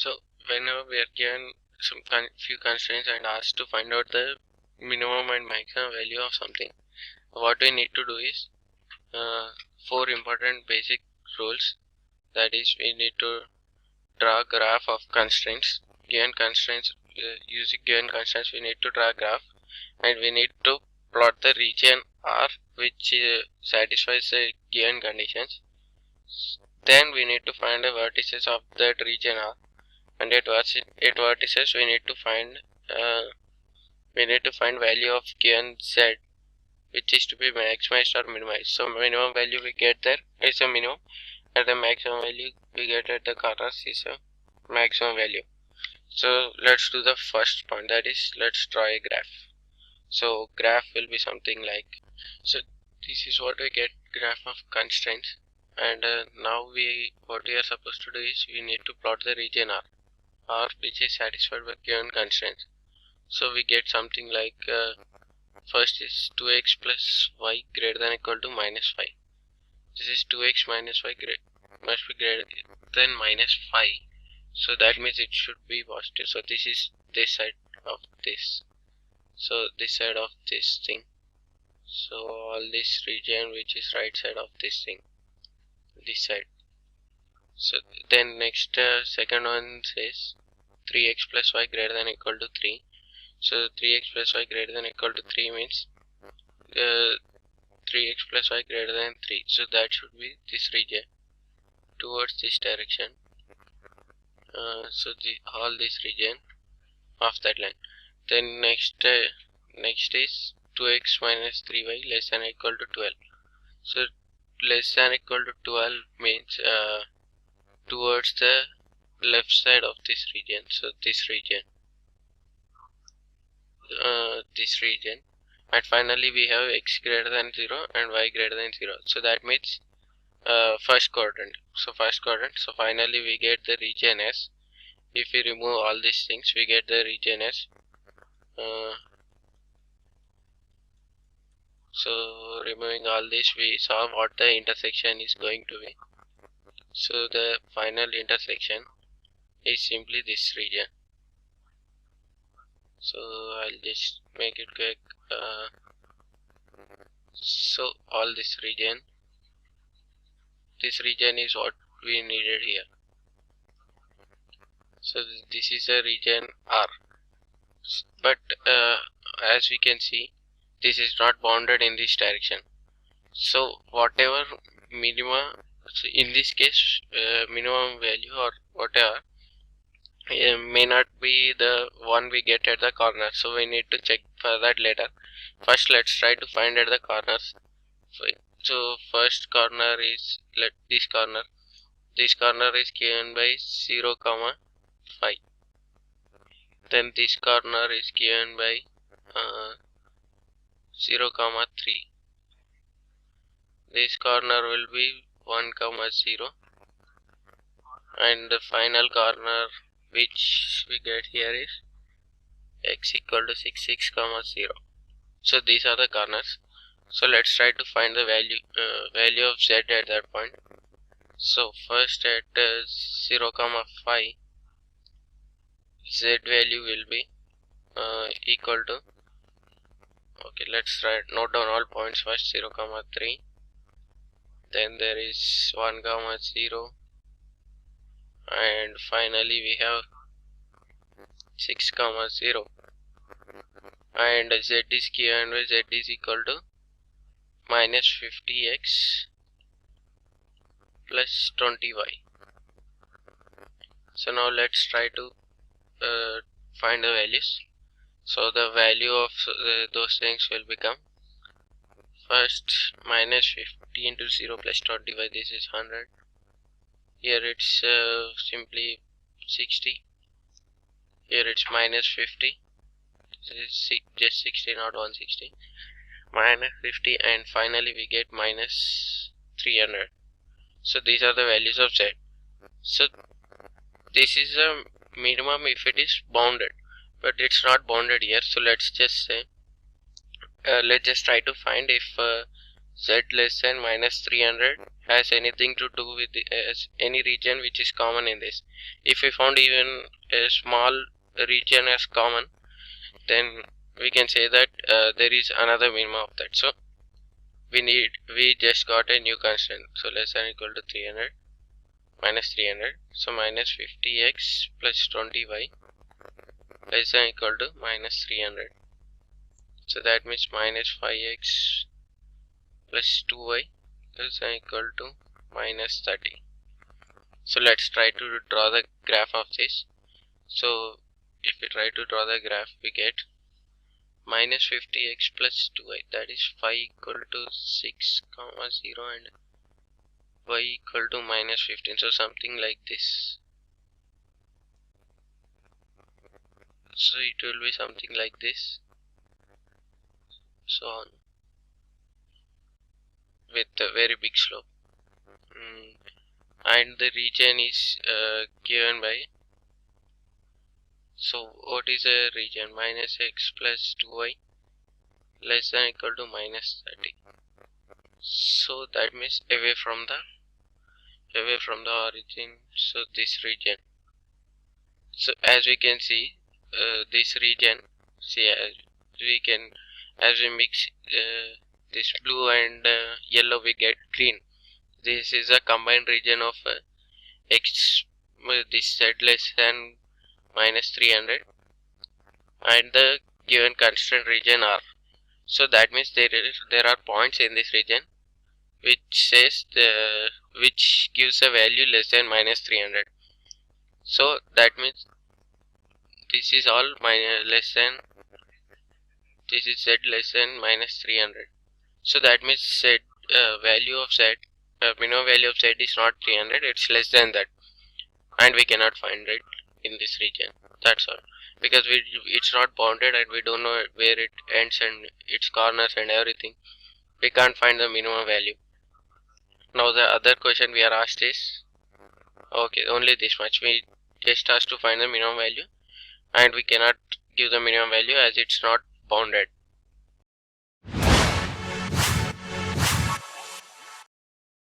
So whenever we are given some few constraints and asked to find out the minimum and maximum value of something, what we need to do is four important basic rules. That is, we need to draw a graph of constraints. Given constraints, using given constraints, we need to draw a graph, and we need to plot the region R which satisfies the given conditions. Then we need to find the vertices of that region R, and at vertices we need to find value of given Z, which is to be maximized or minimized. So minimum value we get there is a minimum, and the maximum value we get at the corners is a maximum value. So let's do the first point, that is, let's draw a graph. So graph will be something like, so this is what we get, graph of constraints, and now what we are supposed to do is we need to plot the region R which is satisfied by given constraints. So we get something like, first is 2x plus y greater than equal to minus 5. This is 2x minus y must be greater than minus 5. So that means it should be positive. So this is this side of this. So this side of this thing. So all this region which is right side of this thing. This side. So then next second one says 3x plus y greater than equal to 3. So 3x plus y greater than equal to 3 means 3x plus y greater than 3. So that should be this region towards this direction. So all this region of that line. Then next is 2x minus 3y less than or equal to 12. So less than or equal to 12 means towards the left side of this region. So this region, and finally we have x greater than 0 and y greater than 0. So that means first quadrant. So finally we get the region S. If we remove all these things, we get the region S. So removing all this, we saw what the intersection is going to be. So the final intersection is simply this region. So I'll just make it quick. So all this region is what we needed here. So this is a region R, but as we can see, this is not bounded in this direction. So whatever minima, so in this case minimum value or whatever may not be the one we get at the corner. So we need to check for that later. First let's try to find at the corners. So first corner is this corner is given by 0, 5. Then this corner is given by 0, 3. This corner will be 1, 0, and the final corner which we get here is x equal to 6, 0. So these are the corners. So let's try to find the value of z at that point. So first at 0, 5, z value will be equal to, okay, let's note down all points first. 0, 3, then there is 1, 0, and finally we have 6, 0, and z is given by z is equal to minus 50x plus 20y. So now let's try to find the values. So the value of those things will become, first minus 50 into 0 plus 20y, this is 100. Here it's simply 60. Here it's minus 50. This is just 60, not 160. Minus 50, and finally we get minus 300. So these are the values of z. So this is a minimum if it is bounded, but it's not bounded here. So let's just say let's just try to find if z less than minus 300 has anything to do with any region which is common in this. If we found even a small region as common, then we can say that there is another minimum of that. So we just got a new constant. So less than or equal to 300 minus 300. So minus 50x plus 20y less than or equal to minus 300. So that means minus 5x plus 2y less than or equal to minus 30. So let's try to draw the graph of this. So if we try to draw the graph, we get minus 50x plus 2y, that is 5 equal to 6 comma 0 and y equal to minus 15. So something like this. So it will be something like this, so on, with a very big slope. And the region is given by, so what is a region? Minus x plus 2y less than or equal to minus 30. So that means away from the origin. So this region. So as we can see, this region, see, as we mix this blue and yellow, we get green. This is a combined region of x, this z less than minus 300, and the given constant region R. So that means there are points in this region which gives a value less than minus 300. So that means this is all less than, this is z less than minus 300. So that means z value of z, minimum value of z is not 300, it's less than that, and we cannot find it in this region. That's all, because it's not bounded and we don't know where it ends and its corners and everything. We can't find the minimum value. Now the other question we are asked is, okay, only this much, we just asked to find the minimum value, and we cannot give the minimum value as it's not bounded.